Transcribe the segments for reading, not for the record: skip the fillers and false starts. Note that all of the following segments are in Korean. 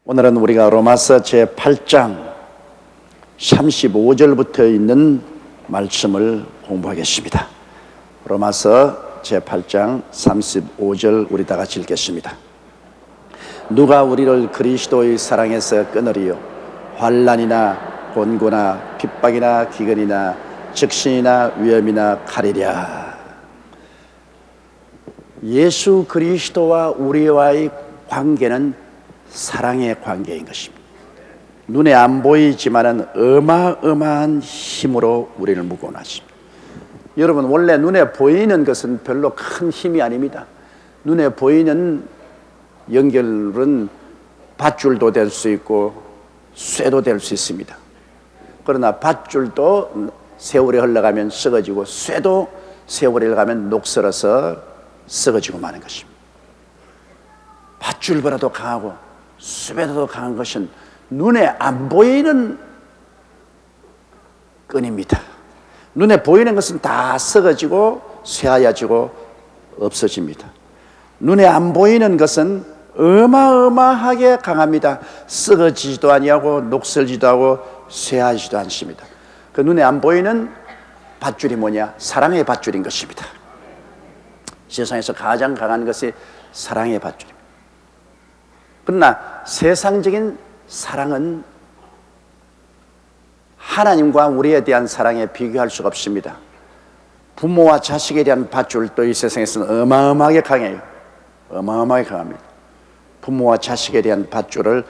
오늘은 우리가 로마서 제8장 35절부터 있는 말씀을 공부하겠습니다. 로마서 제8장 35절 우리 다 같이 읽겠습니다. 누가 우리를 그리스도의 사랑에서 끊으리요? 환난이나 곤고나 핍박이나 기근이나 적신이나 위험이나 칼이랴. 예수 그리스도와 우리와의 관계는 사랑의 관계인 것입니다. 눈에 안 보이지만은 어마어마한 힘으로 우리를 묶어놨습니다. 여러분, 원래 눈에 보이는 것은 별로 큰 힘이 아닙니다. 눈에 보이는 연결은 밧줄도 될 수 있고 쇠도 될 수 있습니다. 그러나 밧줄도 세월이 흘러가면 썩어지고 쇠도 세월이 흘러가면 녹슬어서 썩어지고 마는 것입니다. 밧줄보다도 강하고 쇠보다도 강한 것은 눈에 안 보이는 끈입니다. 눈에 보이는 것은 다 썩어지고 쇠하여지고 없어집니다. 눈에 안 보이는 것은 어마어마하게 강합니다. 썩어지지도 아니하고 녹슬지도 하고 쇠하지도 않습니다. 그 눈에 안 보이는 밧줄이 뭐냐? 사랑의 밧줄인 것입니다. 세상에서 가장 강한 것이 사랑의 밧줄입니다. 그러나 세상적인 사랑은 하나님과 우리에 대한 사랑에 비교할 수가 없습니다. 부모와 자식에 대한 밧줄도 이 세상에서는 어마어마하게 강해요. 어마어마하게 강합니다. 부모와 자식에 대한 밧줄을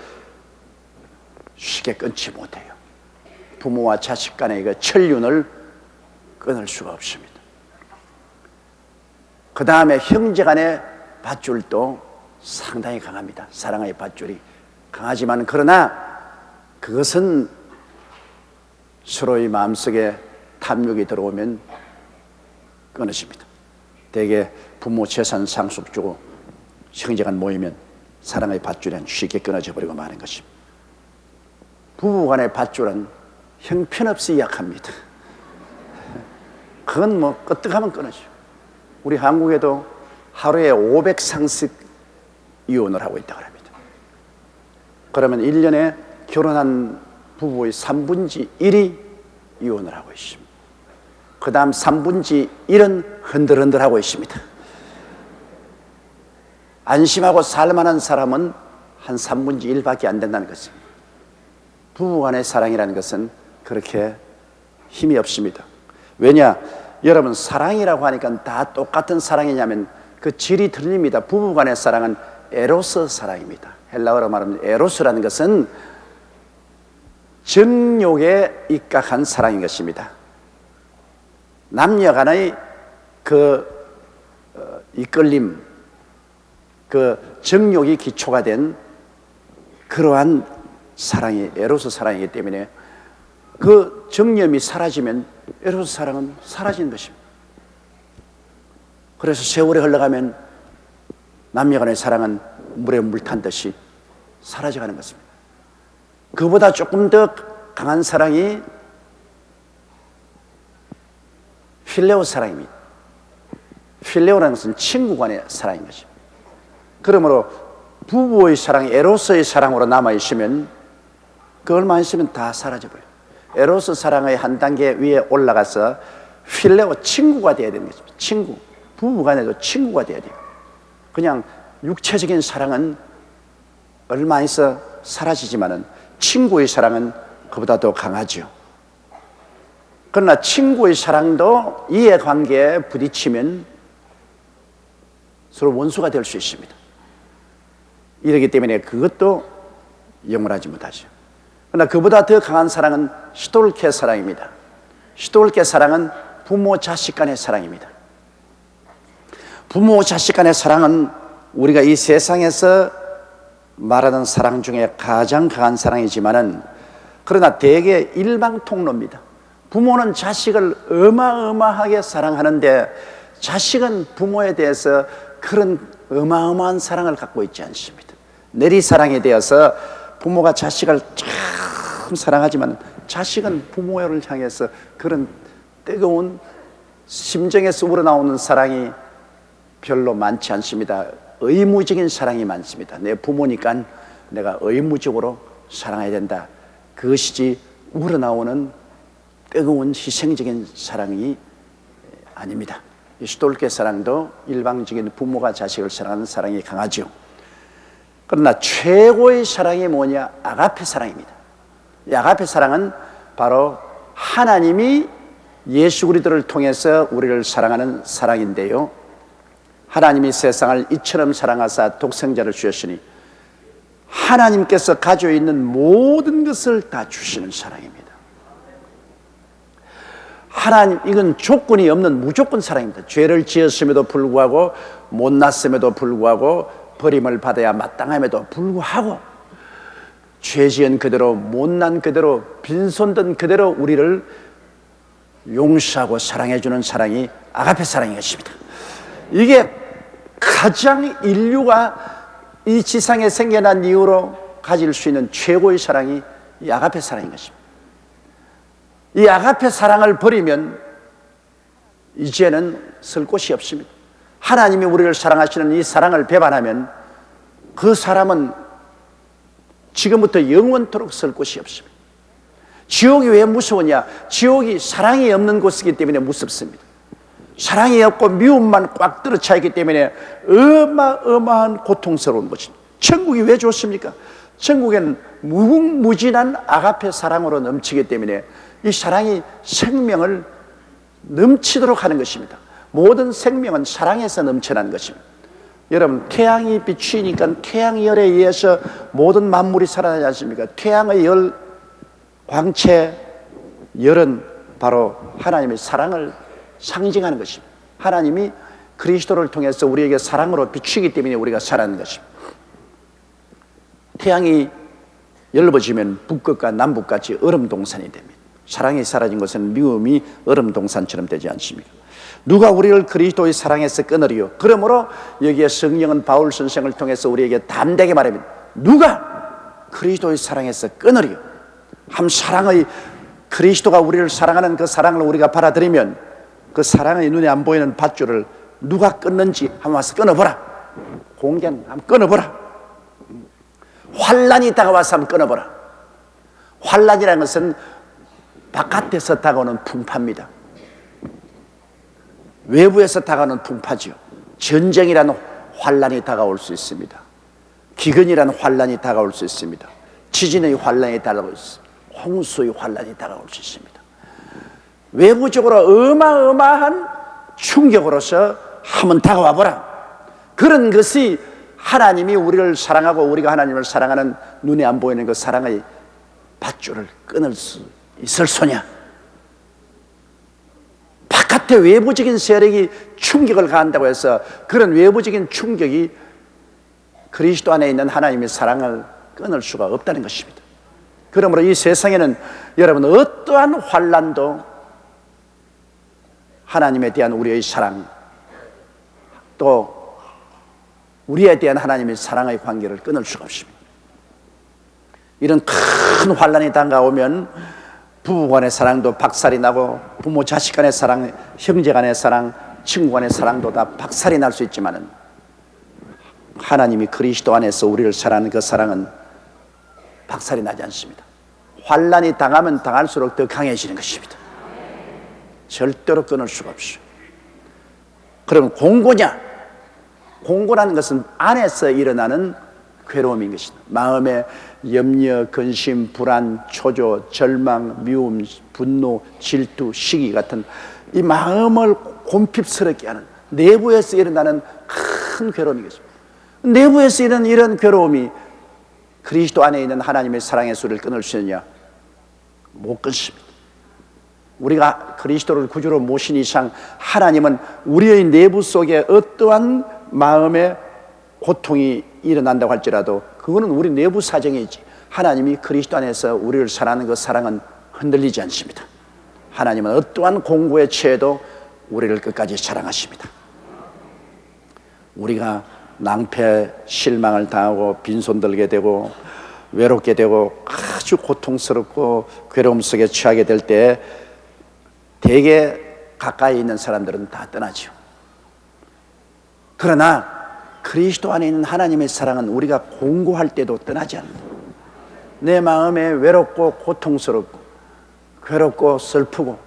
쉽게 끊지 못해요. 부모와 자식 간의 그 천륜을 끊을 수가 없습니다. 그 다음에 형제 간의 밧줄도 상당히 강합니다. 사랑의 밧줄이 강하지만 그러나 그것은 서로의 마음속에 탐욕이 들어오면 끊어집니다. 대개 부모 재산 상속 주고 형제간 모이면 사랑의 밧줄은 쉽게 끊어져 버리고 마는 것입니다. 부부간의 밧줄은 형편없이 약합니다. 그건 뭐 끄떡하면 끊어져요. 우리 한국에도 하루에 500상씩 이혼을 하고 있다고 합니다. 그러면 1년에 결혼한 부부의 3분의 1이 이혼을 하고 있습니다. 그 다음 3분의 1은 흔들흔들하고 있습니다. 안심하고 살만한 사람은 한 3분의 1밖에 안 된다는 것입니다. 부부간의 사랑이라는 것은 그렇게 힘이 없습니다. 왜냐? 여러분, 사랑이라고 하니까 다 똑같은 사랑이냐면 그 질이 틀립니다. 부부간의 사랑은 에로스 사랑입니다. 헬라어로 말하면 에로스라는 것은 정욕에 입각한 사랑인 것입니다. 남녀 간의 그 이끌림, 그 정욕이 기초가 된 그러한 사랑이 에로스 사랑이기 때문에 그 정념이 사라지면 에로스 사랑은 사라지는 것입니다. 그래서 세월이 흘러가면 남녀 간의 사랑은 물에 물 탄 듯이 사라져가는 것입니다. 그보다 조금 더 강한 사랑이 필레오 사랑입니다. 필레오라는 것은 친구 간의 사랑인 것입니다. 그러므로 부부의 사랑이 에로스의 사랑으로 남아있으면 그 얼마 있으면 다 사라져버려요. 에로스 사랑의 한 단계 위에 올라가서 필레오 친구가 되어야 되는 것입니다. 친구, 부부 간에도 친구가 되어야 돼요. 그냥 육체적인 사랑은 얼마 있어 사라지지만은 친구의 사랑은 그보다 더 강하죠. 그러나 친구의 사랑도 이해관계에 부딪히면 서로 원수가 될 수 있습니다. 이러기 때문에 그것도 영원하지 못하죠. 그러나 그보다 더 강한 사랑은 시돌케 사랑입니다. 시돌케 사랑은 부모 자식 간의 사랑입니다. 부모 자식 간의 사랑은 우리가 이 세상에서 말하는 사랑 중에 가장 강한 사랑이지만은 그러나 대개 일방통로입니다. 부모는 자식을 어마어마하게 사랑하는데 자식은 부모에 대해서 그런 어마어마한 사랑을 갖고 있지 않습니다. 내리사랑에 대해서 부모가 자식을 참 사랑하지만 자식은 부모를 향해서 그런 뜨거운 심정에서 우러나오는 사랑이 별로 많지 않습니다. 의무적인 사랑이 많습니다. 내 부모니까 내가 의무적으로 사랑해야 된다. 그것이지 우러나오는 뜨거운 희생적인 사랑이 아닙니다. 슈톨케 사랑도 일방적인 부모가 자식을 사랑하는 사랑이 강하죠. 그러나 최고의 사랑이 뭐냐? 아가페 사랑입니다. 이 아가페 사랑은 바로 하나님이 예수 그리스도를 통해서 우리를 사랑하는 사랑인데요, 하나님이 세상을 이처럼 사랑하사 독생자를 주셨으니 하나님께서 가지고 있는 모든 것을 다 주시는 사랑입니다. 하나님, 이건 조건이 없는 무조건 사랑입니다. 죄를 지었음에도 불구하고, 못났음에도 불구하고, 버림을 받아야 마땅함에도 불구하고, 죄 지은 그대로, 못난 그대로, 빈손든 그대로 우리를 용서하고 사랑해주는 사랑이 아가페 사랑인 것입니다. 이게 가장 인류가 이 지상에 생겨난 이후로 가질 수 있는 최고의 사랑이 이 아가페 사랑인 것입니다. 이 아가페 사랑을 버리면 이제는 쓸 곳이 없습니다. 하나님이 우리를 사랑하시는 이 사랑을 배반하면 그 사람은 지금부터 영원토록 쓸 곳이 없습니다. 지옥이 왜 무서우냐? 지옥이 사랑이 없는 곳이기 때문에 무섭습니다. 사랑이 없고 미움만 꽉 들어차 있기 때문에 어마어마한 고통스러운 것입니다. 천국이 왜 좋습니까? 천국에는 무궁무진한 아가페 사랑으로 넘치기 때문에 이 사랑이 생명을 넘치도록 하는 것입니다. 모든 생명은 사랑에서 넘쳐난 것입니다. 여러분, 태양이 비추니까 태양열에 의해서 모든 만물이 살아나지 않습니까? 태양의 열, 광채, 열은 바로 하나님의 사랑을 상징하는 것입니다. 하나님이 그리스도를 통해서 우리에게 사랑으로 비추기 때문에 우리가 살아가는 것입니다. 태양이 열버지면 북극과 남북같이 얼음동산이 됩니다. 사랑이 사라진 것은 미움이 얼음동산처럼 되지 않습니까? 누가 우리를 그리스도의 사랑에서 끊으리요? 그러므로 여기에 성령은 바울 선생을 통해서 우리에게 담대하게 말합니다. 누가 그리스도의 사랑에서 끊으리요? 한 사랑의, 그리스도가 우리를 사랑하는 그 사랑을 우리가 받아들이면 그 사랑의 눈에 안 보이는 밧줄을 누가 끊는지 한번 와서 끊어보라. 공견 한번 끊어보라. 환란이 다가와서 한번 끊어보라. 환란이라는 것은 바깥에서 다가오는 풍파입니다. 외부에서 다가오는 풍파죠. 전쟁이라는 환란이 다가올 수 있습니다. 기근이라는 환란이 다가올 수 있습니다. 지진의 환란이 다가올 수 있습니다. 홍수의 환란이 다가올 수 있습니다. 외부적으로 어마어마한 충격으로서 한번 다가와 보라. 그런 것이 하나님이 우리를 사랑하고 우리가 하나님을 사랑하는 눈에 안 보이는 그 사랑의 밧줄을 끊을 수 있을 소냐? 바깥의 외부적인 세력이 충격을 가한다고 해서 그런 외부적인 충격이 그리스도 안에 있는 하나님의 사랑을 끊을 수가 없다는 것입니다. 그러므로 이 세상에는 여러분 어떠한 환난도 하나님에 대한 우리의 사랑, 또 우리에 대한 하나님의 사랑의 관계를 끊을 수가 없습니다. 이런 큰 환난이 다가오면 부부 간의 사랑도 박살이 나고, 부모 자식 간의 사랑, 형제 간의 사랑, 친구 간의 사랑도 다 박살이 날 수 있지만은 하나님이 그리스도 안에서 우리를 사랑하는 그 사랑은 박살이 나지 않습니다. 환난이 당하면 당할수록 더 강해지는 것입니다. 절대로 끊을 수가 없어요. 그럼 공고냐? 공고라는 것은 안에서 일어나는 괴로움인 것입니다. 마음의 염려, 근심, 불안, 초조, 절망, 미움, 분노, 질투, 시기 같은 이 마음을 곰핍스럽게 하는 내부에서 일어나는 큰 괴로움이겠습니다. 내부에서 일어나는 이런 괴로움이 그리스도 안에 있는 하나님의 사랑의 소리를 끊을 수 있느냐? 못 끊습니다. 우리가 그리스도를 구주로 모신 이상 하나님은 우리의 내부 속에 어떠한 마음의 고통이 일어난다고 할지라도 그거는 우리 내부 사정이지, 하나님이 그리스도 안에서 우리를 사랑하는 그 사랑은 흔들리지 않습니다. 하나님은 어떠한 공고에 처해도 우리를 끝까지 사랑하십니다. 우리가 낭패, 실망을 당하고 빈손 들게 되고 외롭게 되고 아주 고통스럽고 괴로움 속에 처하게 될 때 대개 가까이 있는 사람들은 다 떠나죠. 그러나 그리스도 안에 있는 하나님의 사랑은 우리가 공고할 때도 떠나지 않는다. 내 마음에 외롭고 고통스럽고 괴롭고 슬프고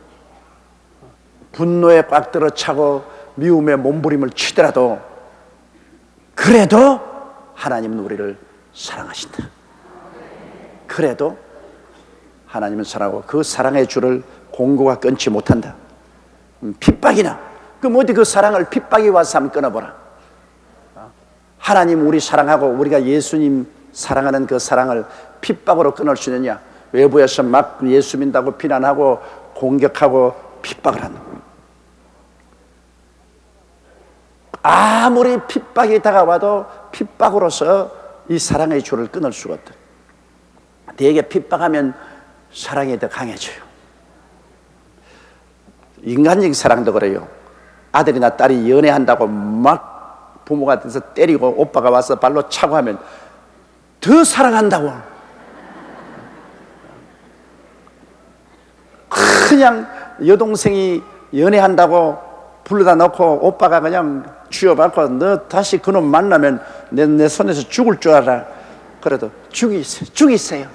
분노에 꽉 들어 차고 미움에 몸부림을 치더라도 그래도 하나님은 우리를 사랑하신다. 그래도 하나님은 사랑하고 그 사랑의 줄을 공고가 끊지 못한다. 핍박이나 그럼 어디 그 사랑을 핍박이 와서 한번 끊어보라. 하나님 우리 사랑하고 우리가 예수님 사랑하는 그 사랑을 핍박으로 끊을 수 있느냐? 외부에서 막 예수 믿는다고 비난하고 공격하고 핍박을 한다. 아무리 핍박이 다가와도 핍박으로서 이 사랑의 줄을 끊을 수가 없다. 대개 핍박하면 사랑이 더 강해져요. 인간적인 사랑도 그래요. 아들이나 딸이 연애한다고 막 부모가 돼서 때리고 오빠가 와서 발로 차고 하면 더 사랑한다고. 그냥 여동생이 연애한다고 불러다 놓고 오빠가 그냥 쥐어받고 너 다시 그놈 만나면 내 손에서 죽을 줄 알아. 그래도 죽이세요.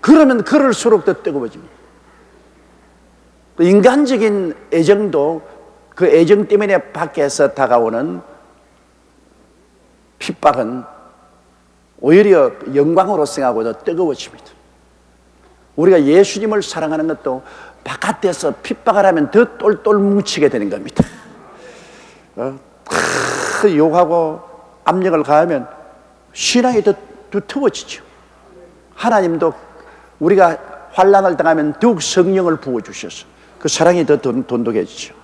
그러면 그럴수록 더 뜨거워집니다. 인간적인 애정도 그 애정 때문에 밖에서 다가오는 핍박은 오히려 영광으로 생각하고 더 뜨거워집니다. 우리가 예수님을 사랑하는 것도 바깥에서 핍박을 하면 더 똘똘 뭉치게 되는 겁니다. 욕하고 압력을 가하면 신앙이 더 두터워지죠. 하나님도 우리가 환난을 당하면 더욱 성령을 부어주셔서 그 사랑이 더 돈독해지죠.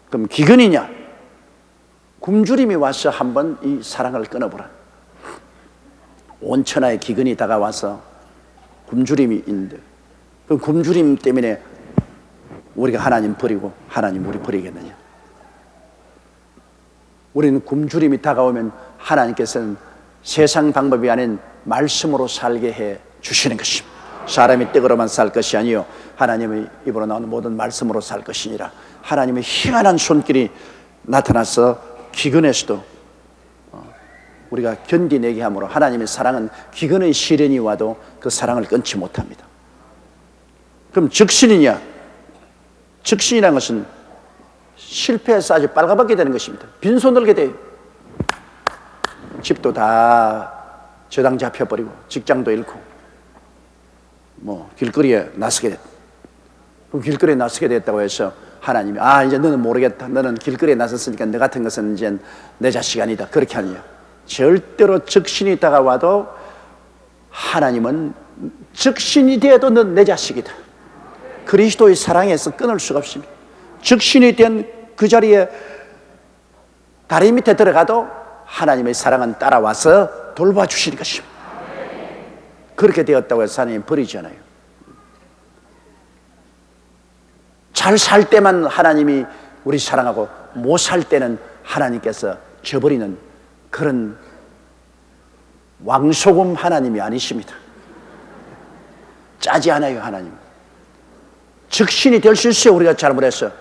그럼 기근이냐? 굶주림이 와서 한번 이 사랑을 끊어보라. 온천하에 기근이 다가와서 굶주림이 있는데 그 굶주림 때문에 우리가 하나님 버리고 하나님 우리 버리겠느냐? 우리는 굶주림이 다가오면 하나님께서는 세상 방법이 아닌 말씀으로 살게 해 주시는 것입니다. 사람이 떡으로만 살 것이 아니요 하나님의 입으로 나오는 모든 말씀으로 살 것이니라. 하나님의 희한한 손길이 나타나서 기근에서도 우리가 견디내게 함으로 하나님의 사랑은 기근의 시련이 와도 그 사랑을 끊지 못합니다. 그럼 적신이냐? 적신이라는 것은 실패해서 아주 빨가벗게 되는 것입니다. 빈손 들게 돼요. 집도 다 저당 잡혀버리고 직장도 잃고 길거리에 나서게 됐다. 그럼 길거리에 나서게 됐다고 해서 하나님이 이제 너는 모르겠다. 너는 길거리에 나섰으니까 너 같은 것은 이제 내 자식 아니다. 그렇게 하느냐? 절대로 적신이 다가와도 하나님은 적신이 되어도 넌 내 자식이다. 그리스도의 사랑에서 끊을 수가 없습니다. 적신이 된 그 자리에 다리 밑에 들어가도 하나님의 사랑은 따라와서 돌봐주시는 것입니다. 그렇게 되었다고 해서 하나님 버리지 않아요. 잘 살 때만 하나님이 우리 사랑하고 못 살 때는 하나님께서 저버리는 그런 왕소금 하나님이 아니십니다. 짜지 않아요. 하나님 적신이 될 수 있어요. 우리가 잘못했어.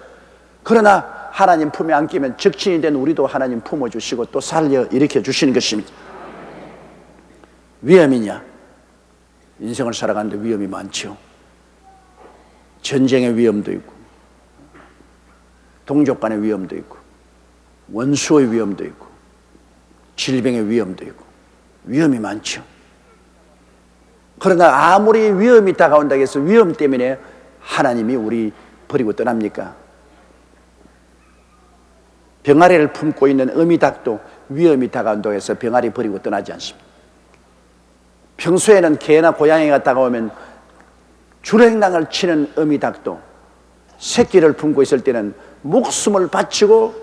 그러나 하나님 품에 안기면 적신이 된 우리도 하나님 품어주시고 또 살려 일으켜 주시는 것입니다. 위험이냐? 인생을 살아가는데 위험이 많죠. 전쟁의 위험도 있고 동족 간의 위험도 있고 원수의 위험도 있고 질병의 위험도 있고 위험이 많죠. 그러나 아무리 위험이 다가온다고 해서 위험 때문에 하나님이 우리 버리고 떠납니까? 병아리를 품고 있는 어미닭도 위험이 다가온다고 해서 병아리 버리고 떠나지 않습니다. 평소에는 개나 고양이가 다가오면 줄행랑을 치는 어미닭도 새끼를 품고 있을 때는 목숨을 바치고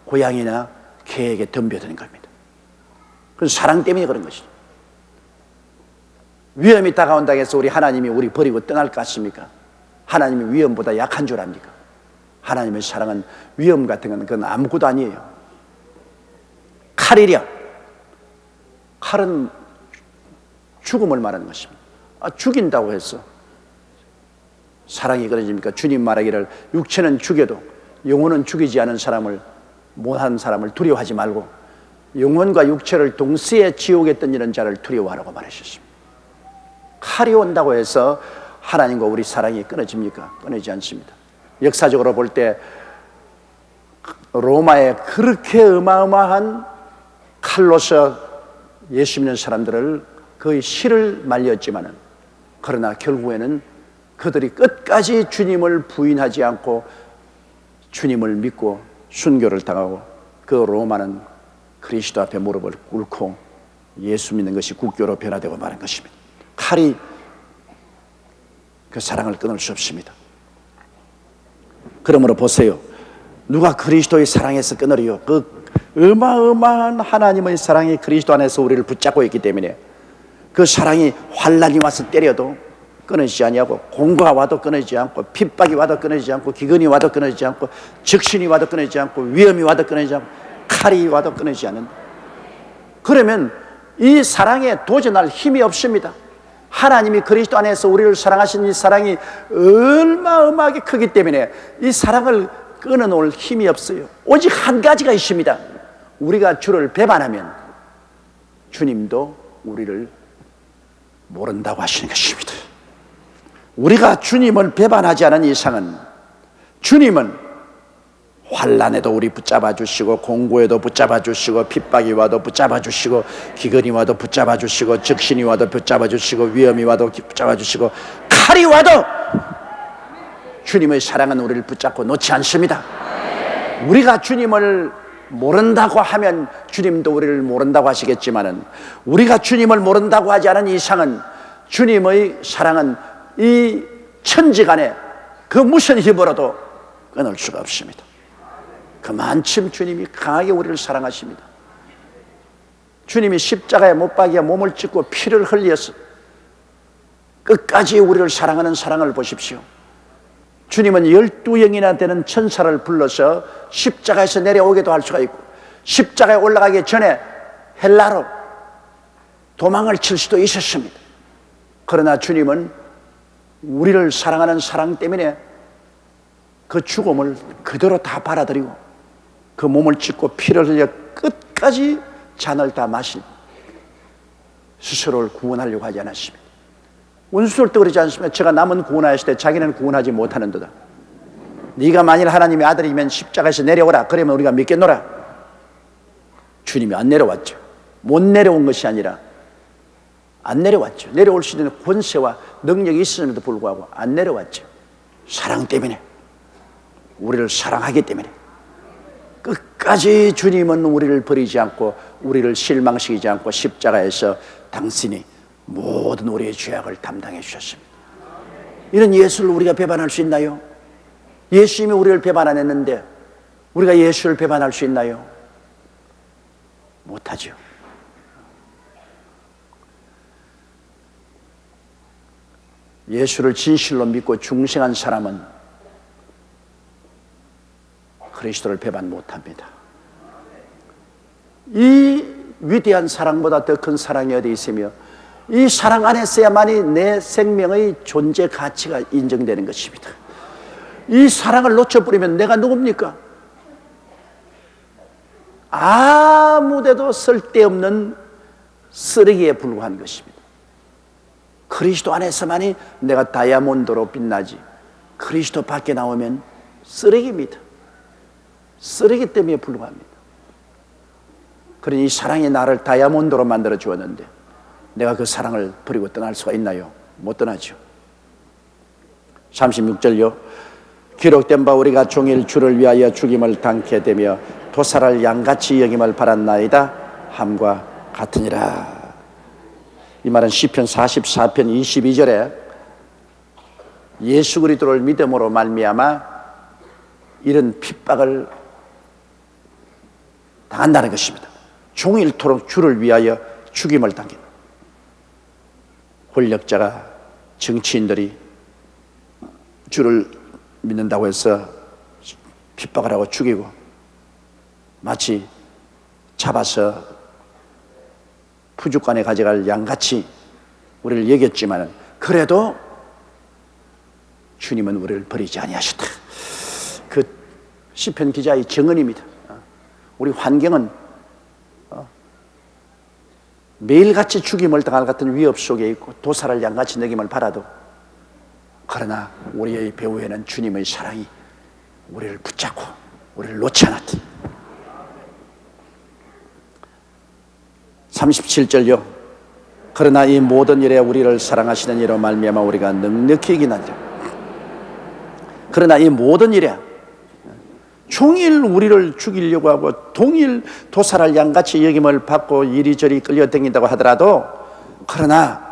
고양이나 개에게 덤벼드는 겁니다. 그건 사랑 때문에 그런 것이죠. 위험이 다가온다고 해서 우리 하나님이 우리 버리고 떠날 것 같습니까? 하나님이 위험보다 약한 줄 압니까? 하나님의 사랑은 위험 같은 건 그건 아무것도 아니에요. 칼이랴. 칼은 죽음을 말하는 것입니다. 죽인다고 해서 사랑이 그러십니까? 주님 말하기를 육체는 죽여도 영혼은 죽이지 않은 사람을, 못하는 사람을 두려워하지 말고 영혼과 육체를 동시에 지옥에 던지는 자를 두려워하라고 말하셨습니다. 칼이 온다고 해서 하나님과 우리 사랑이 끊어집니까? 끊어지지 않습니다. 역사적으로 볼 때 로마에 그렇게 어마어마한 칼로서 예수 믿는 사람들을 거의 실을 말렸지만은, 그러나 결국에는 그들이 끝까지 주님을 부인하지 않고 주님을 믿고 순교를 당하고, 그 로마는 그리스도 앞에 무릎을 꿇고 예수 믿는 것이 국교로 변화되고 마는 것입니다. 칼이 그 사랑을 끊을 수 없습니다. 그러므로 보세요. 누가 그리스도의 사랑에서 끊으리요? 그 어마어마한 하나님의 사랑이 그리스도 안에서 우리를 붙잡고 있기 때문에 그 사랑이 환난이 와서 때려도 끊어지지 아니하고, 공고가 와도 끊어지지 않고, 핍박이 와도 끊어지지 않고, 기근이 와도 끊어지지 않고, 적신이 와도 끊어지지 않고, 위험이 와도 끊어지지 않고, 칼이 와도 끊어지지 않는다. 그러면 이 사랑에 도전할 힘이 없습니다. 하나님이 그리스도 안에서 우리를 사랑하신 이 사랑이 어마어마하게 크기 때문에 이 사랑을 끊어놓을 힘이 없어요. 오직 한 가지가 있습니다. 우리가 주를 배반하면 주님도 우리를 모른다고 하시는 것입니다. 우리가 주님을 배반하지 않은 이상은 주님은 환난에도 우리 붙잡아 주시고, 공고에도 붙잡아 주시고, 핍박이 와도 붙잡아 주시고, 기근이 와도 붙잡아 주시고, 적신이 와도 붙잡아 주시고, 위험이 와도 붙잡아 주시고, 칼이 와도 주님의 사랑은 우리를 붙잡고 놓지 않습니다. 우리가 주님을 모른다고 하면 주님도 우리를 모른다고 하시겠지만은, 우리가 주님을 모른다고 하지 않은 이상은 주님의 사랑은 이 천지간에 그 무슨 힘으로도 끊을 수가 없습니다. 그만큼 주님이 강하게 우리를 사랑하십니다. 주님이 십자가에 못 박여 몸을 찢고 피를 흘려서 끝까지 우리를 사랑하는 사랑을 보십시오. 주님은 12영이나 되는 천사를 불러서 십자가에서 내려오게도 할 수가 있고, 십자가에 올라가기 전에 헬라로 도망을 칠 수도 있었습니다. 그러나 주님은 우리를 사랑하는 사랑 때문에 그 죽음을 그대로 다 받아들이고 그 몸을 찢고 피를 흘려 끝까지 잔을 다 마신, 스스로를 구원하려고 하지 않았습니다. 원수들도 그러지 않습니까? 제가 남은 구원하였을 때 자기는 구원하지 못하는도다. 네가 만일 하나님의 아들이면 십자가에서 내려오라. 그러면 우리가 믿겠노라. 주님이 안 내려왔죠. 못 내려온 것이 아니라 안 내려왔죠. 내려올 수 있는 권세와 능력이 있음에도 불구하고 안 내려왔죠. 사랑 때문에, 우리를 사랑하기 때문에. 끝까지 주님은 우리를 버리지 않고 우리를 실망시키지 않고 십자가에서 당신이 모든 우리의 죄악을 담당해 주셨습니다. 이런 예수를 우리가 배반할 수 있나요? 예수님이 우리를 배반 안 했는데 우리가 예수를 배반할 수 있나요? 못하죠. 예수를 진실로 믿고 중생한 사람은 그리스도를 배반 못합니다. 이 위대한 사랑보다 더 큰 사랑이 어디 있으며, 이 사랑 안에서야만이 내 생명의 존재 가치가 인정되는 것입니다. 이 사랑을 놓쳐버리면 내가 누굽니까? 아무데도 쓸데없는 쓰레기에 불과한 것입니다. 그리스도 안에서만이 내가 다이아몬드로 빛나지, 그리스도 밖에 나오면 쓰레기입니다. 쓰레기 때문에 불과합니다. 그러니 이 사랑이 나를 다이아몬드로 만들어 주었는데 내가 그 사랑을 버리고 떠날 수가 있나요? 못 떠나죠. 36절요. 기록된 바 우리가 종일 주를 위하여 죽임을 당케 되며 도살할 양같이 여김을 바랐나이다 함과 같으니라. 이 말은 시편 44편 22절에 예수 그리스도를 믿음으로 말미암아 이런 핍박을 당한다는 것입니다. 종일토록 주를 위하여 죽임을 당긴다. 권력자가, 정치인들이 주를 믿는다고 해서 핍박을 하고 죽이고 마치 잡아서 푸주간에 가져갈 양같이 우리를 여겼지만 그래도 주님은 우리를 버리지 아니하셨다. 그 시편 기자의 정언입니다. 우리 환경은 매일같이 죽임을 당할 같은 위협 속에 있고 도살을 양같이 느낌을 받아도, 그러나 우리의 배후에는 주님의 사랑이 우리를 붙잡고 우리를 놓지 않았다. 37절요. 그러나 이 모든 일에 우리를 사랑하시는 이로 말미암아 우리가 넉넉히 이기나니라. 그러나 이 모든 일에 종일 우리를 죽이려고 하고 동일 도살할 양같이 여김을 받고 이리저리 끌려다닌다고 하더라도, 그러나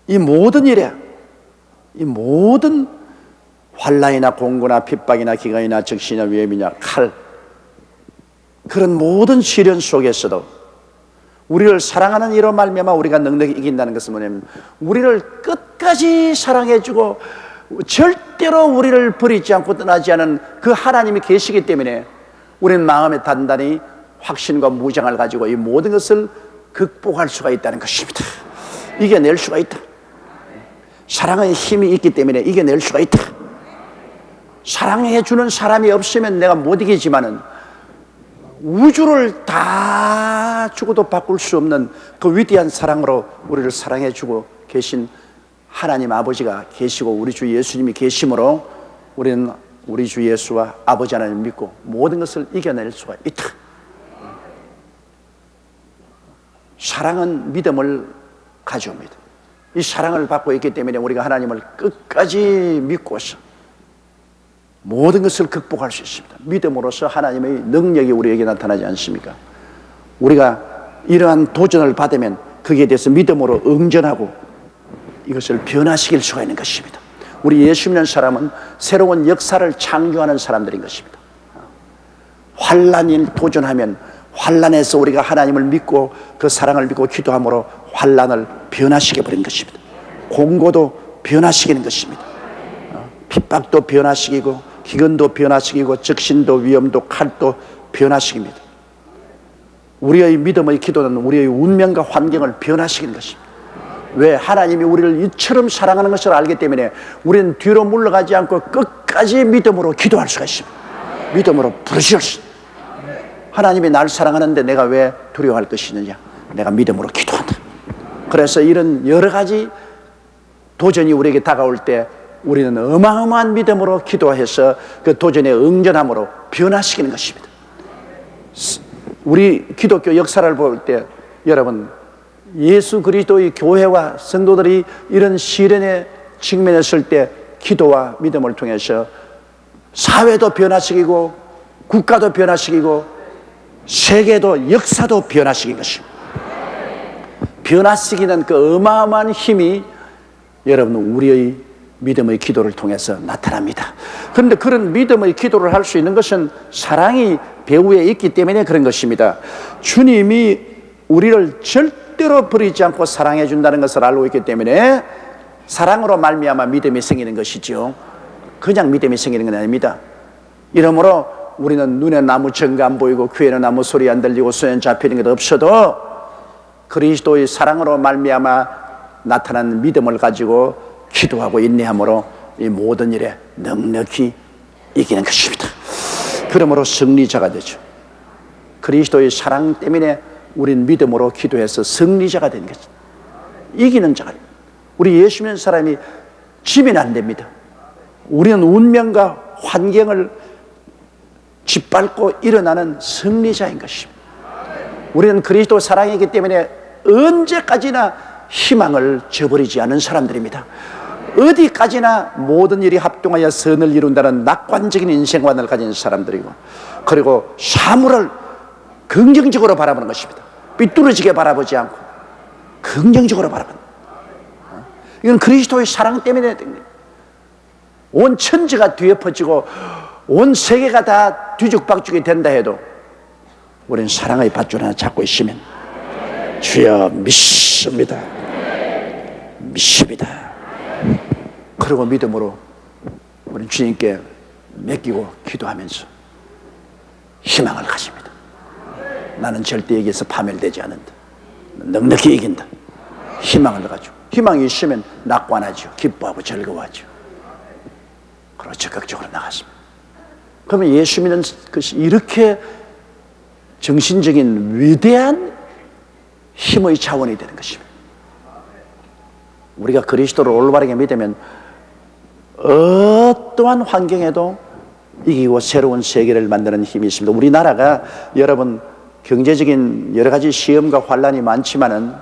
이 모든 일에, 이 모든 환난이나 공고나 핍박이나 기근이나 적신이나 위험이나 칼, 그런 모든 시련 속에서도 우리를 사랑하는 이로 말미암아 우리가 넉넉히 이긴다는 것은 뭐냐면, 우리를 끝까지 사랑해주고 절대로 우리를 버리지 않고 떠나지 않은 그 하나님이 계시기 때문에 우리는 마음에 단단히 확신과 무장을 가지고 이 모든 것을 극복할 수가 있다는 것입니다. 이겨낼 수가 있다. 사랑의 힘이 있기 때문에 이겨낼 수가 있다. 사랑해주는 사람이 없으면 내가 못 이기지만은 우주를 다 주고도 바꿀 수 없는 그 위대한 사랑으로 우리를 사랑해주고 계신 하나님 아버지가 계시고 우리 주 예수님이 계심으로 우리는 우리 주 예수와 아버지 하나님을 믿고 모든 것을 이겨낼 수가 있다. 사랑은 믿음을 가져옵니다. 이 사랑을 받고 있기 때문에 우리가 하나님을 끝까지 믿고서 모든 것을 극복할 수 있습니다. 믿음으로써 하나님의 능력이 우리에게 나타나지 않습니까? 우리가 이러한 도전을 받으면 거기에 대해서 믿음으로 응전하고 이것을 변화시킬 수가 있는 것입니다. 우리 예수 믿는 사람은 새로운 역사를 창조하는 사람들인 것입니다. 환난을 도전하면 환난에서 우리가 하나님을 믿고 그 사랑을 믿고 기도함으로 환난을 변화시켜버린 것입니다. 공고도 변화시키는 것입니다. 핍박도 변화시키고 기근도 변화시키고 적신도 위험도 칼도 변화시킵니다. 우리의 믿음의 기도는 우리의 운명과 환경을 변화시키는 것입니다. 왜? 하나님이 우리를 이처럼 사랑하는 것을 알기 때문에 우리는 뒤로 물러가지 않고 끝까지 믿음으로 기도할 수가 있습니다. 믿음으로 부르실 수 있습니다. 하나님이 나를 사랑하는데 내가 왜 두려워할 것이 있느냐? 내가 믿음으로 기도한다. 그래서 이런 여러 가지 도전이 우리에게 다가올 때 우리는 어마어마한 믿음으로 기도해서 그 도전에 응전함으로 변화시키는 것입니다. 우리 기독교 역사를 볼 때 여러분, 예수 그리스도의 교회와 성도들이 이런 시련에 직면했을 때 기도와 믿음을 통해서 사회도 변화시키고 국가도 변화시키고 세계도 역사도 변화시킨 것입니다. 변화시키는 그 어마어마한 힘이 여러분 우리의 믿음의 기도를 통해서 나타납니다. 그런데 그런 믿음의 기도를 할 수 있는 것은 사랑이 배후에 있기 때문에 그런 것입니다. 주님이 우리를 절대로 버리지 않고 사랑해 준다는 것을 알고 있기 때문에 사랑으로 말미암아 믿음이 생기는 것이죠. 그냥 믿음이 생기는 건 아닙니다. 이러므로 우리는 눈에 나무 정가 안 보이고 귀에는 아무 소리 안 들리고 손에 잡히는 것 없어도 그리스도의 사랑으로 말미암아 나타나는 믿음을 가지고 기도하고 인내함으로 이 모든 일에 넉넉히 이기는 것입니다. 그러므로 승리자가 되죠. 그리스도의 사랑 때문에 우린 믿음으로 기도해서 승리자가 되는 것입니다. 이기는 자가 됩니다. 우리 예수 믿는 사람이 지면 안 됩니다. 우리는 운명과 환경을 짓밟고 일어나는 승리자인 것입니다. 우리는 그리스도 사랑이기 때문에 언제까지나 희망을 저버리지 않은 사람들입니다. 어디까지나 모든 일이 합동하여 선을 이룬다는 낙관적인 인생관을 가진 사람들이고, 그리고 사물을 긍정적으로 바라보는 것입니다. 삐뚤어지게 바라보지 않고 긍정적으로 바라보는, 이건 그리스도의 사랑 때문에 온 천지가 뒤엎어지고 온 세계가 다 뒤죽박죽이 된다 해도 우리는 사랑의 밧줄 하나 잡고 있으면 주여 믿습니다. 믿습니다. 그리고 믿음으로 우리는 주님께 맡기고 기도하면서 희망을 가집니다. 나는 절대 여기에서 파멸되지 않는다. 넉넉히 이긴다. 희망을 가지고, 희망이 있으면 낙관하죠. 기뻐하고 즐거워하죠. 그리고 적극적으로 나갔습니다. 그러면 예수 믿는 것이 이렇게 정신적인 위대한 힘의 자원이 되는 것입니다. 우리가 그리스도를 올바르게 믿으면 어떠한 환경에도 이기고 새로운 세계를 만드는 힘이 있습니다. 우리나라가 여러분 경제적인 여러 가지 시험과 환란이 많지만은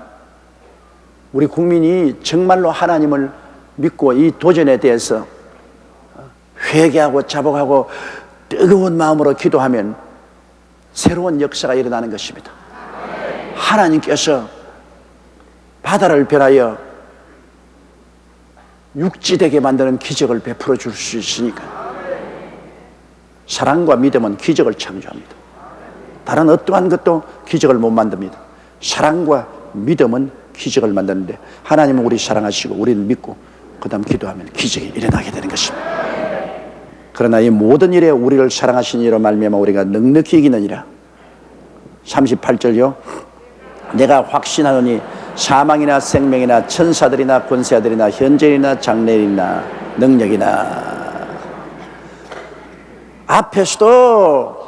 우리 국민이 정말로 하나님을 믿고 이 도전에 대해서 회개하고 자복하고 뜨거운 마음으로 기도하면 새로운 역사가 일어나는 것입니다. 하나님께서 바다를 변하여 육지되게 만드는 기적을 베풀어 줄 수 있으니까 사랑과 믿음은 기적을 창조합니다. 다른 어떠한 것도 기적을 못 만듭니다. 사랑과 믿음은 기적을 만드는데 하나님은 우리 사랑하시고 우리는 믿고 그 다음 기도하면 기적이 일어나게 되는 것입니다. 그러나 이 모든 일에 우리를 사랑하신 이로 말미암아 우리가 넉넉히 이기느니라. 38절요. 내가 확신하노니 사망이나 생명이나 천사들이나 권세자들이나 현재이나 장래이나 능력이나. 앞에서도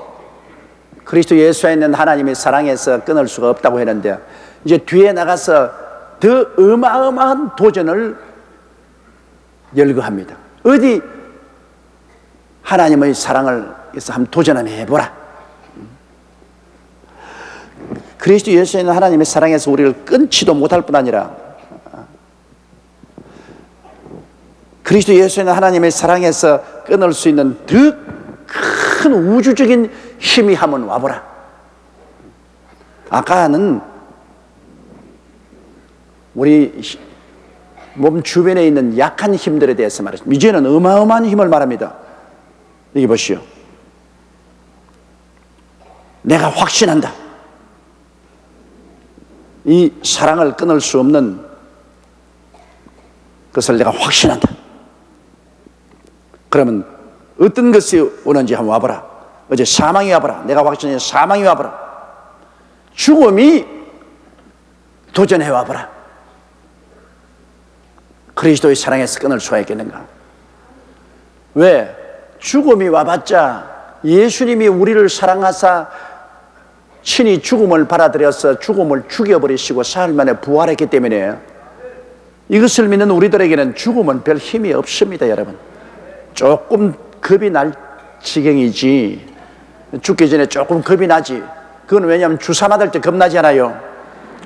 그리스도 예수에 있는 하나님의 사랑에서 끊을 수가 없다고 했는데 이제 뒤에 나가서 더 어마어마한 도전을 열거합니다. 어디 하나님의 사랑을 해서 한번 도전 한번 해보라. 그리스도 예수에 있는 하나님의 사랑에서 우리를 끊지도 못할 뿐 아니라 그리스도 예수에 있는 하나님의 사랑에서 끊을 수 있는 더 큰 우주적인 힘이 한번 와보라. 아까는 우리 몸 주변에 있는 약한 힘들에 대해서 말했습니다. 이제는 어마어마한 힘을 말합니다. 여기 보시오. 내가 확신한다. 이 사랑을 끊을 수 없는 것을 내가 확신한다. 그러면 어떤 것이 오는지 한번 와보라. 어제 사망이 와보라. 내가 확신해 사망이 와보라. 죽음이 도전해 와보라. 그리스도의 사랑에서 끊을 수가 있겠는가? 왜? 죽음이 와봤자 예수님이 우리를 사랑하사 친히 죽음을 받아들여서 죽음을 죽여버리시고 사흘 만에 부활했기 때문에 이것을 믿는 우리들에게는 죽음은 별 힘이 없습니다. 여러분, 조금 겁이 날 지경이지 죽기 전에 조금 겁이 나지. 그건 왜냐하면 주사 맞을 때 겁나지 않아요.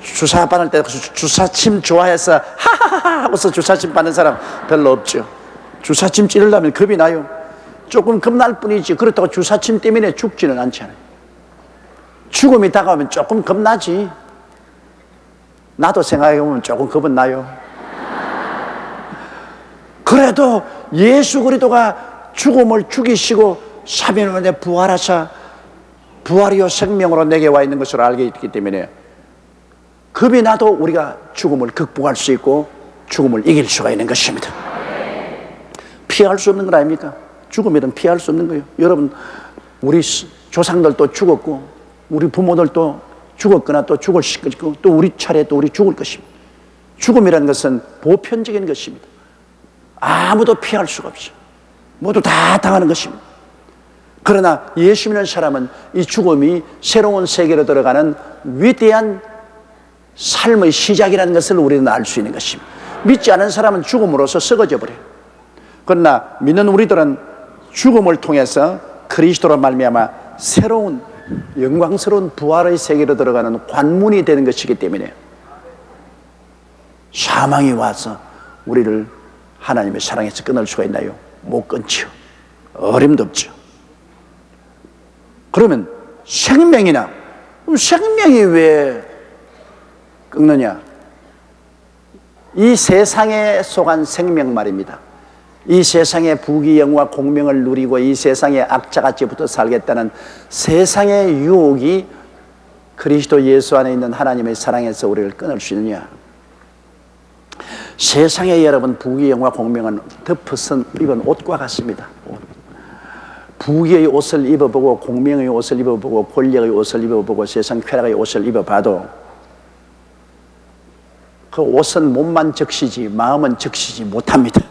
주사 받을 때 주사침 좋아해서 하하하 하고서 주사침 받는 사람 별로 없죠. 주사침 찌르려면 겁이 나요. 조금 겁날 뿐이지 그렇다고 주사침 때문에 죽지는 않잖아요. 죽음이 다가오면 조금 겁나지. 나도 생각해보면 조금 겁은 나요. 그래도 예수 그리스도가 죽음을 죽이시고 3일 만에 부활하사 부활이요 생명으로 내게 와 있는 것을 알게 있기 때문에 겁이 나도 우리가 죽음을 극복할 수 있고 죽음을 이길 수가 있는 것입니다. 피할 수 없는 것 아닙니까? 죽음이든 피할 수 없는 거예요. 여러분, 우리 조상들도 죽었고 우리 부모들도 죽었거나 또 죽을 것이고 또 우리 차례 또 우리 죽을 것입니다. 죽음이라는 것은 보편적인 것입니다. 아무도 피할 수가 없어요. 모두 다 당하는 것입니다. 그러나 예수 믿는 사람은 이 죽음이 새로운 세계로 들어가는 위대한 삶의 시작이라는 것을 우리는 알 수 있는 것입니다. 믿지 않은 사람은 죽음으로서 썩어져 버려요. 그러나 믿는 우리들은 죽음을 통해서 그리스도로 말미암아 새로운 영광스러운 부활의 세계로 들어가는 관문이 되는 것이기 때문에 사망이 와서 우리를 하나님의 사랑에서 끊을 수가 있나요? 못 끊죠. 어림도 없죠. 그러면 생명이나 생명이 왜 끊느냐? 이 세상에 속한 생명 말입니다. 이 세상의 부귀영화 공명을 누리고 이 세상에 악자같이 붙어 살겠다는 세상의 유혹이 그리스도 예수 안에 있는 하나님의 사랑에서 우리를 끊을 수 있느냐? 세상에 여러분 부귀영화 공명은 덮어선 입은 옷과 같습니다. 부귀의 옷을 입어보고 공명의 옷을 입어보고 권력의 옷을 입어보고 세상 쾌락의 옷을 입어봐도 그 옷은 몸만 적시지 마음은 적시지 못합니다.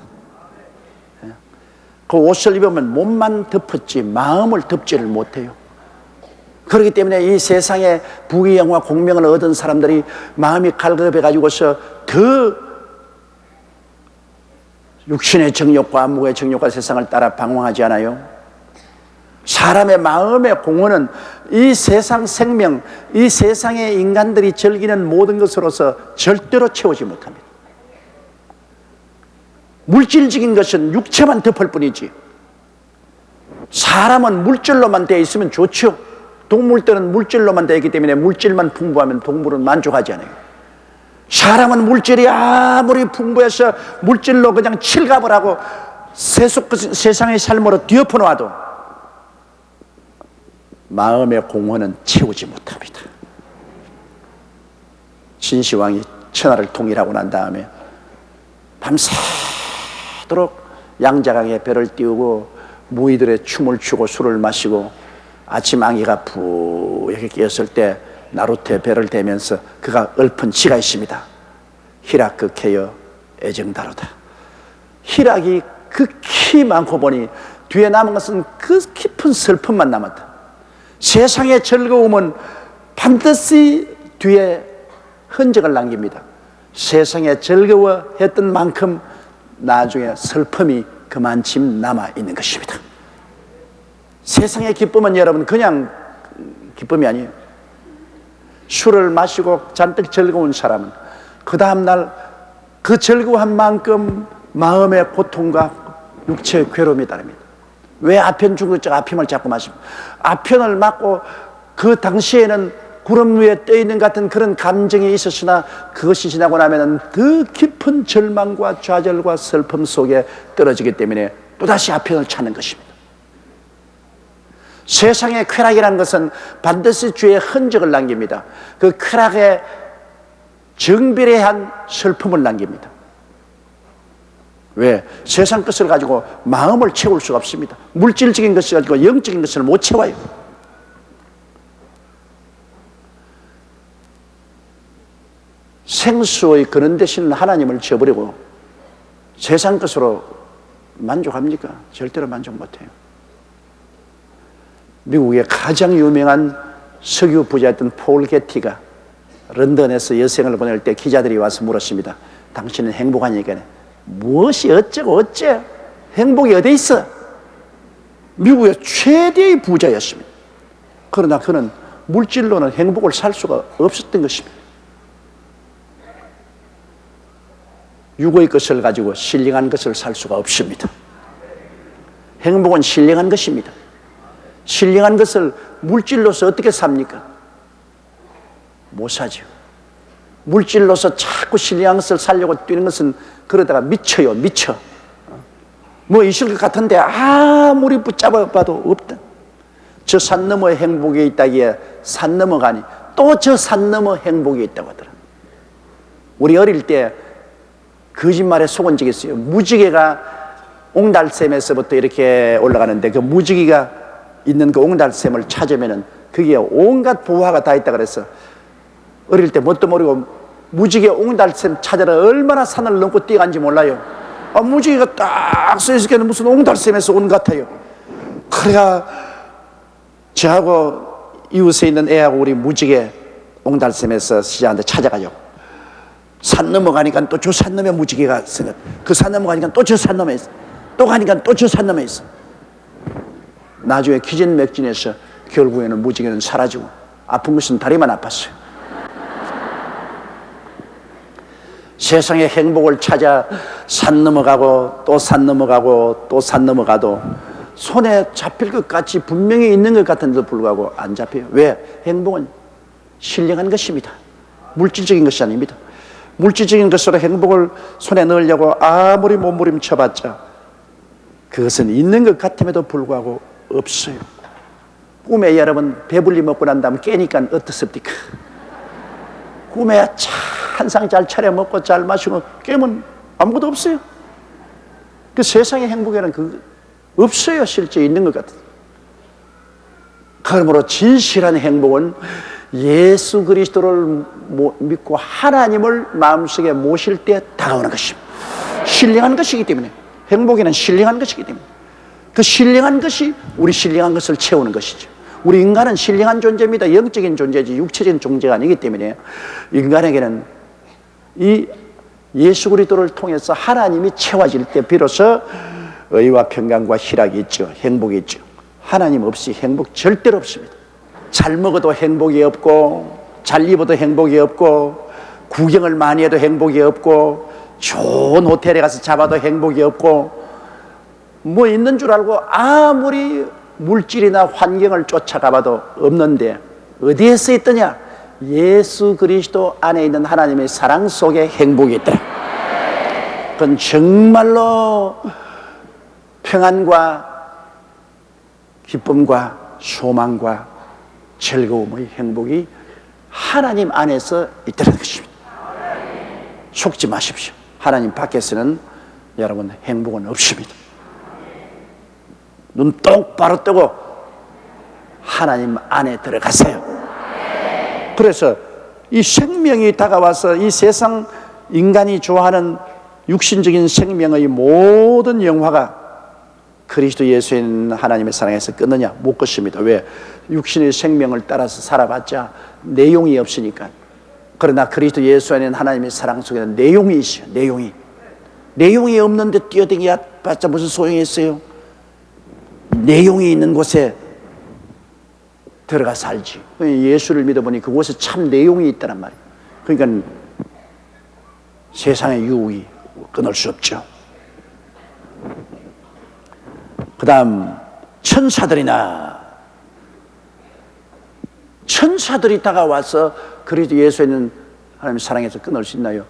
그 옷을 입으면 몸만 덮었지 마음을 덮지를 못해요. 그렇기 때문에 이 세상에 부귀영화 공명을 얻은 사람들이 마음이 갈급해 가지고서 더 육신의 정욕과 안목의 정욕과 세상을 따라 방황하지 않아요. 사람의 마음의 공허는 이 세상 생명, 이 세상의 인간들이 즐기는 모든 것으로서 절대로 채우지 못합니다. 물질적인 것은 육체만 덮을 뿐이지, 사람은 물질로만 되어 있으면 좋죠. 동물들은 물질로만 되어 있기 때문에 물질만 풍부하면 동물은 만족하지 않아요. 사람은 물질이 아무리 풍부해서 물질로 그냥 칠갑을 하고 세상의 삶으로 뒤엎어 놔도 마음의 공허는 채우지 못합니다. 진시황이 천하를 통일하고 난 다음에 밤새도록 양자강에 배를 띄우고 무의들의 춤을 추고 술을 마시고 아침 안개가 부옇게 끼었을 때 나루터의 배를 대면서 그가 읊은 시가 있습니다. 희락 극해여 애정다루다. 희락이 극히 많고 보니 뒤에 남은 것은 그 깊은 슬픔만 남았다. 세상의 즐거움은 반드시 뒤에 흔적을 남깁니다. 세상에 즐거워했던 만큼 나중에 슬픔이 그만큼 남아있는 것입니다. 세상의 기쁨은 여러분 그냥 기쁨이 아니에요. 술을 마시고 잔뜩 즐거운 사람은 그 다음날 그 즐거운 만큼 마음의 고통과 육체의 괴로움이 따릅니다. 왜 아편 중국적 아편을 자꾸 마십니까? 아편을 맞고 그 당시에는 구름 위에 떠있는 같은 그런 감정이 있었으나 그것이 지나고 나면 더 깊은 절망과 좌절과 슬픔 속에 떨어지기 때문에 또다시 아편을 찾는 것입니다. 세상의 쾌락이라는 것은 반드시 주의 흔적을 남깁니다. 그 쾌락의 정비례한 슬픔을 남깁니다. 왜? 세상 것을 가지고 마음을 채울 수가 없습니다. 물질적인 것을 가지고 영적인 것을 못 채워요. 생수의 근원 되시는 하나님을 저버리고 세상 것으로 만족합니까? 절대로 만족 못해요. 미국의 가장 유명한 석유 부자였던 폴 게티가 런던에서 여생을 보낼 때 기자들이 와서 물었습니다. 당신은 행복하니까. 무엇이 어쩌고 어째? 행복이 어디 있어? 미국의 최대의 부자였습니다. 그러나 그는 물질로는 행복을 살 수가 없었던 것입니다. 육의 것을 가지고 신령한 것을 살 수가 없습니다. 행복은 신령한 것입니다. 신령한 것을 물질로서 어떻게 삽니까? 못 사죠. 물질로서 자꾸 신령한 것을 살려고 뛰는 것은 그러다가 미쳐요. 미쳐. 뭐 있을 것 같은데 아무리 붙잡아봐도 없다. 저 산 너머에 행복이 있다기에 산 넘어가니 또 저 산 너머 행복이 있다고 하더라. 우리 어릴 때 거짓말에 속은 적이 있어요. 무지개가 옹달샘에서부터 이렇게 올라가는데 그 무지개가 있는 그 옹달샘을 찾으면은 거기에 온갖 보화가 다 있다 그래서 어릴 때 뭣도 모르고 무지개 옹달샘 찾으러 얼마나 산을 넘고 뛰어간지 몰라요. 무지개가 딱 서 있을 때는 무슨 옹달샘에서 온 것 같아요. 그래야 저하고 이웃에 있는 애하고 우리 무지개 옹달샘에서 시장한테 찾아가요. 산 넘어가니까 또 저 산 넘에 무지개가 있어. 그 산 넘어가니까 또 저 산 넘에 있어. 또 가니까 또 저 산 넘에 있어. 나중에 기진맥진해서 결국에는 무지개는 사라지고 아픈 것은 다리만 아팠어요. 세상의 행복을 찾아 산 넘어가고 또 산 넘어가고 또 산 넘어가도 손에 잡힐 것 같이 분명히 있는 것 같은데도 불구하고 안 잡혀요. 왜? 행복은 신령한 것입니다. 물질적인 것이 아닙니다. 물질적인 것으로 행복을 손에 넣으려고 아무리 몸부림쳐봤자 그것은 있는 것 같음에도 불구하고 없어요. 꿈에 여러분 배불리 먹고 난 다음 깨니까 어떻습니까? 꿈에 한 상 잘 차려 먹고 잘 마시고 깨면 아무것도 없어요. 그 세상의 행복에는 그 없어요. 실제 있는 것 같아요. 그러므로 진실한 행복은 예수 그리스도를 믿고 하나님을 마음속에 모실 때 다가오는 것입니다. 신령한 것이기 때문에 행복에는 신령한 것이기 때문에 그 신령한 것이 우리 신령한 것을 채우는 것이죠. 우리 인간은 신령한 존재입니다. 영적인 존재지 육체적인 존재가 아니기 때문에 인간에게는 이 예수 그리스도를 통해서 하나님이 채워질 때 비로소 의와 평강과 희락이 있죠. 행복이 있죠. 하나님 없이 행복 절대로 없습니다. 잘 먹어도 행복이 없고, 잘 입어도 행복이 없고, 구경을 많이 해도 행복이 없고, 좋은 호텔에 가서 잡아도 행복이 없고, 뭐 있는 줄 알고 아무리 물질이나 환경을 쫓아가봐도 없는데 어디에서 있더냐? 예수 그리스도 안에 있는 하나님의 사랑 속에 행복이 있더라. 그건 정말로 평안과 기쁨과 소망과 즐거움의 행복이 하나님 안에서 있다는 것입니다. 속지 마십시오. 하나님 밖에서는 여러분 행복은 없습니다. 눈 똑바로 뜨고 하나님 안에 들어가세요. 그래서 이 생명이 다가와서 이 세상 인간이 좋아하는 육신적인 생명의 모든 영화가 그리스도 예수에 있는 하나님의 사랑에서 끊느냐? 못 끊습니다. 왜? 육신의 생명을 따라서 살아봤자 내용이 없으니까. 그러나 그리스도 예수 안에 있는 하나님의 사랑 속에는 내용이 있어요. 내용이 없는데 뛰어다니야 봤자 무슨 소용이 있어요? 내용이 있는 곳에 들어가 살지. 예수를 믿어보니 그곳에 참 내용이 있다는 말이에요. 그러니까 세상의 유혹이 끊을 수 없죠. 그 다음 천사들이 다가와서 그리스도 예수에 있는 하나님의 사랑에서 끊을 수 있나요?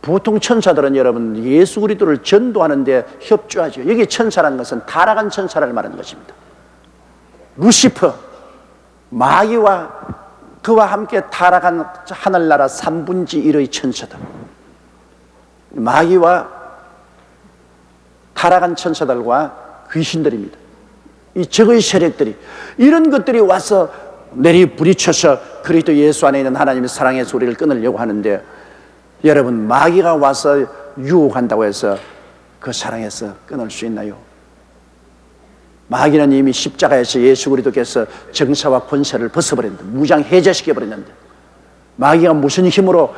보통 천사들은 여러분 예수 그리스도를 전도하는데 협조하죠. 여기 천사라는 것은 타락한 천사를 말하는 것입니다. 루시퍼, 마귀와 그와 함께 타락한 하늘나라 3분의 1의 천사들, 마귀와 타락한 천사들과 귀신들입니다. 이 적의 세력들이, 이런 것들이 와서 내리부딪혀서 그리스도 예수 안에 있는 하나님의 사랑의 소리를 끊으려고 하는데, 여러분 마귀가 와서 유혹한다고 해서 그 사랑에서 끊을 수 있나요? 마귀는 이미 십자가에서 예수 그리스도께서 정사와 권세를 벗어버렸는데, 무장 해제시켜버렸는데, 마귀가 무슨 힘으로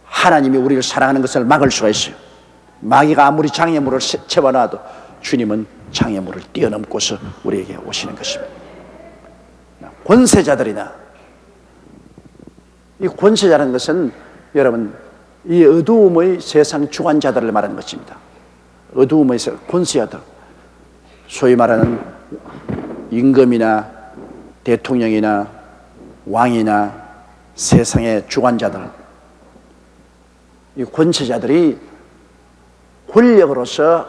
하나님이 우리를 사랑하는 것을 막을 수가 있어요? 마귀가 아무리 장애물을 채워놔도 주님은 장애물을 뛰어넘고서 우리에게 오시는 것입니다. 권세자들이나, 이 권세자라는 것은 여러분 이 어두움의 세상 주관자들을 말하는 것입니다. 어두움의 권세자들, 소위 말하는 임금이나 대통령이나 왕이나 세상의 주관자들, 이 권세자들이 권력으로서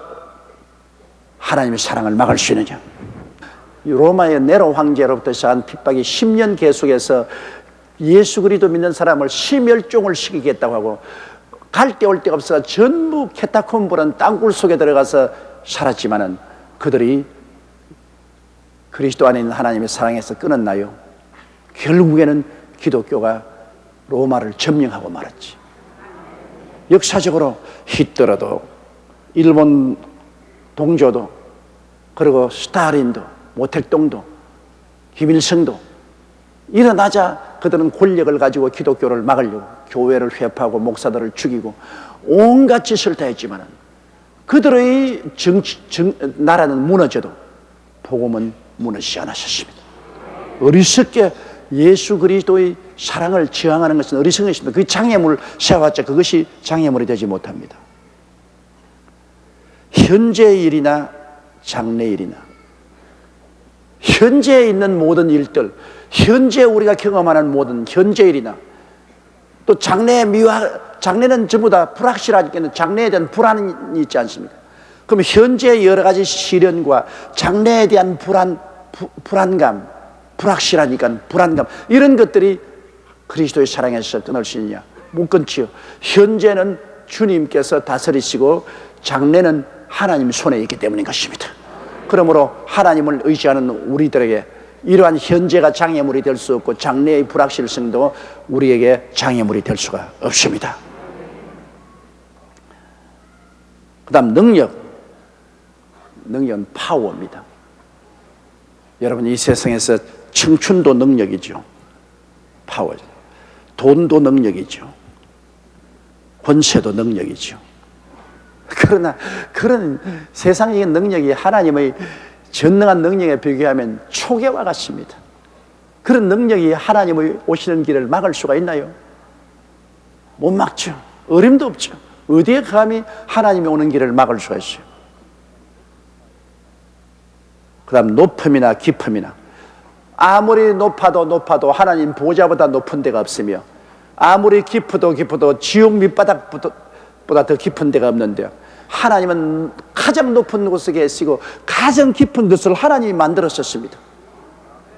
하나님의 사랑을 막을 수 있느냐? 로마의 네로 황제로부터 시작한 핍박이 10년 계속해서 예수 그리스도 믿는 사람을 심혈종을 시키겠다고 하고, 갈 데 올 데가 없어서 전부 캐타콤브라는 땅굴 속에 들어가서 살았지만은 그들이 그리스도 안에 있는 하나님의 사랑에서 끊었나요? 결국에는 기독교가 로마를 점령하고 말았지. 역사적으로 히틀러도, 일본 동조도, 그리고 스탈린도, 모택동도, 김일성도 일어나자 그들은 권력을 가지고 기독교를 막으려고 교회를 회파하고 목사들을 죽이고 온갖 짓을 다 했지만 그들의 나라는 무너져도 복음은 무너지지 않으셨습니다. 어리석게 예수 그리스도의 사랑을 저항하는 것은 어리석은 것입니다. 그 장애물을 세워봤자 그것이 장애물이 되지 못합니다. 현재의 일이나 장래의 일이나, 현재에 있는 모든 일들, 현재 우리가 경험하는 모든 현재 일이나, 또 장래는 전부 다 불확실하니까 장래에 대한 불안이 있지 않습니까? 그럼 현재의 여러 가지 시련과 장래에 대한 불안감, 불확실하니까 불안감, 이런 것들이 그리스도의 사랑에서 끊을 수 있느냐? 못 끊지요. 현재는 주님께서 다스리시고 장래는 하나님 손에 있기 때문인 것입니다. 그러므로 하나님을 의지하는 우리들에게 이러한 현재가 장애물이 될 수 없고 장래의 불확실성도 우리에게 장애물이 될 수가 없습니다. 그 다음 능력. 능력은 파워입니다. 여러분, 이 세상에서 청춘도 능력이죠. 파워. 돈도 능력이죠. 권세도 능력이죠. 그러나 그런 세상적인 능력이 하나님의 전능한 능력에 비교하면 초계와 같습니다. 그런 능력이 하나님의 오시는 길을 막을 수가 있나요? 못 막죠. 어림도 없죠. 어디에 감히 하나님이 오는 길을 막을 수가 있어요? 그 다음 높음이나 깊음이나, 아무리 높아도 하나님 보좌보다 높은 데가 없으며, 아무리 깊어도 지옥 밑바닥보다 더 깊은 데가 없는데요, 하나님은 가장 높은 곳에 계시고 가장 깊은 것을 하나님이 만들었었습니다.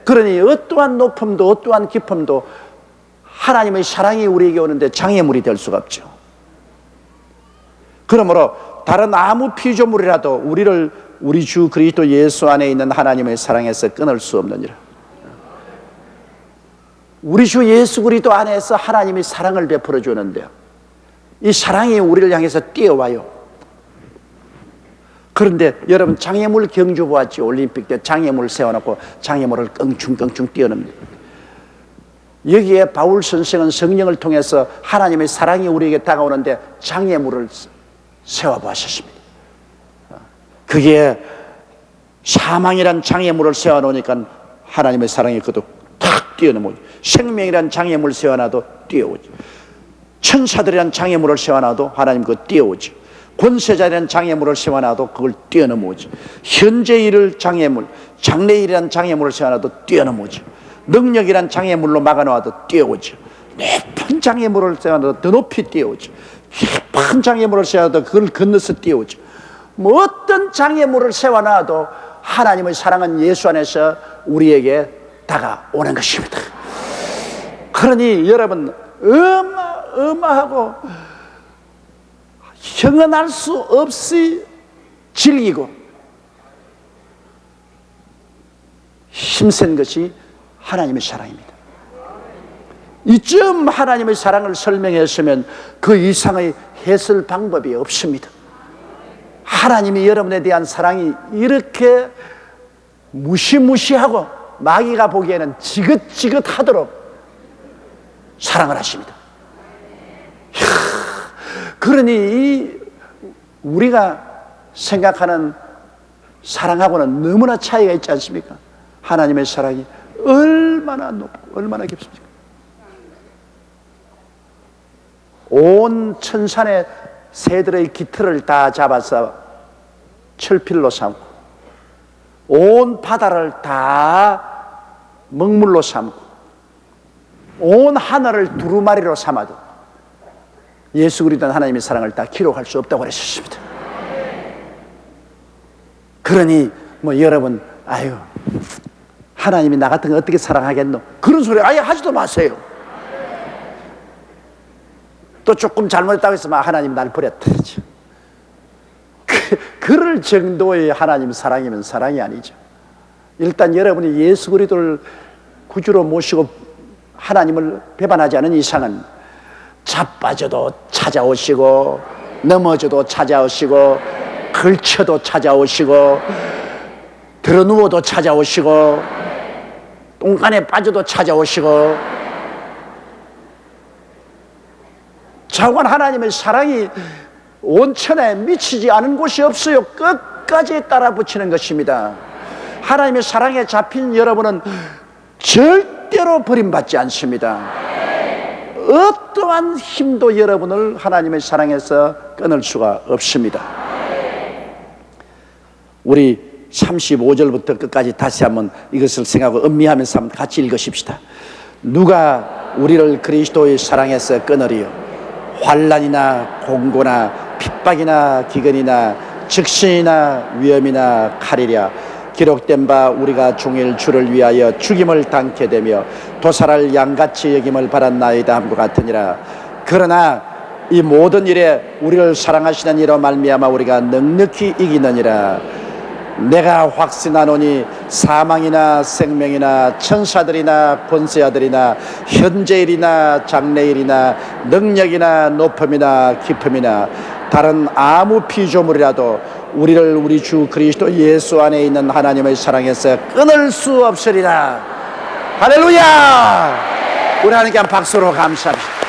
그러니 어떠한 높음도 어떠한 깊음도 하나님의 사랑이 우리에게 오는데 장애물이 될 수가 없죠. 그러므로 다른 아무 피조물이라도 우리 주 그리스도 예수 안에 있는 하나님의 사랑에서 끊을 수 없느니라. 우리 주 예수 그리스도 안에서 하나님이 사랑을 베풀어 주는데요, 이 사랑이 우리를 향해서 뛰어와요. 그런데 여러분, 장애물 경주 보았죠? 올림픽 때 장애물 세워놓고 장애물을 껑충껑충 뛰어넘니다. 여기에 바울 선생은 성령을 통해서 하나님의 사랑이 우리에게 다가오는데 장애물을 세워보았습니다. 그게 사망이란 장애물을 세워놓으니까 하나님의 사랑이 그도 탁 뛰어넘어오죠. 생명이란 장애물을 세워놔도 뛰어오죠. 천사들이란 장애물을 세워놔도 하나님 그거 뛰어오죠. 권세자라는 장애물을 세워놔도 그걸 뛰어넘어오죠. 현재일을 장애물, 장래일이란 장애물을 세워놔도 뛰어넘어오죠. 능력이란 장애물로 막아놓아도 뛰어오죠. 높은 장애물을 세워놔도 더 높이 뛰어오죠. 깊은 장애물을 세워놔도 그걸 건너서 뛰어오죠. 뭐 어떤 장애물을 세워놔도 하나님의 사랑은 예수 안에서 우리에게 다가오는 것입니다. 그러니 여러분, 어마어마하고 형언할 수 없이 즐기고 힘센 것이 하나님의 사랑입니다. 이쯤 하나님의 사랑을 설명했으면 그 이상의 해설 방법이 없습니다. 하나님이 여러분에 대한 사랑이 이렇게 무시무시하고 마귀가 보기에는 지긋지긋하도록 사랑을 하십니다. 그러니 우리가 생각하는 사랑하고는 너무나 차이가 있지 않습니까? 하나님의 사랑이 얼마나 높고 얼마나 깊습니까? 온 천산의 새들의 깃털을 다 잡아서 철필로 삼고, 온 바다를 다 먹물로 삼고, 온 하늘을 두루마리로 삼아도 예수 그리스도 하나님의 사랑을 다 기록할 수 없다고 그랬습니다. 그러니 여러분, 아유, 하나님이 나 같은 거 어떻게 사랑하겠노? 그런 소리 아예 하지도 마세요. 또 조금 잘못했다고 해서 하나님 날 버렸다. 그럴 정도의 하나님 사랑이면 사랑이 아니죠. 일단 여러분이 예수 그리스도를 구주로 모시고 하나님을 배반하지 않은 이상은 자빠져도 찾아오시고, 넘어져도 찾아오시고, 걸쳐도 찾아오시고, 들어누워도 찾아오시고, 똥간에 빠져도 찾아오시고, 자관 하나님의 사랑이 온천에 미치지 않은 곳이 없어요. 끝까지 따라 붙이는 것입니다. 하나님의 사랑에 잡힌 여러분은 절대로 버림받지 않습니다. 어떠한 힘도 여러분을 하나님의 사랑에서 끊을 수가 없습니다. 우리 35절부터 끝까지 다시 한번 이것을 생각하고 음미하면서 한번 같이 읽으십시다. 누가 우리를 그리스도의 사랑에서 끊으리요? 환난이나 공고나 핍박이나 기근이나 적신이나 위험이나 칼이랴. 기록된 바 우리가 종일 주를 위하여 죽임을 당케 되며 도살할 양같이 여김을 받았나이다 함과 같으니라. 그러나 이 모든 일에 우리를 사랑하시는 이로 말미암아 우리가 넉넉히 이기느니라. 내가 확신하노니 사망이나 생명이나 천사들이나 권세자들이나 현재일이나 장래일이나 능력이나 높음이나 깊음이나 다른 아무 피조물이라도 우리를 우리 주 그리스도 예수 안에 있는 하나님의 사랑에서 끊을 수 없으리라. 할렐루야! 우리 하나님께 한 박수로 감사합시다.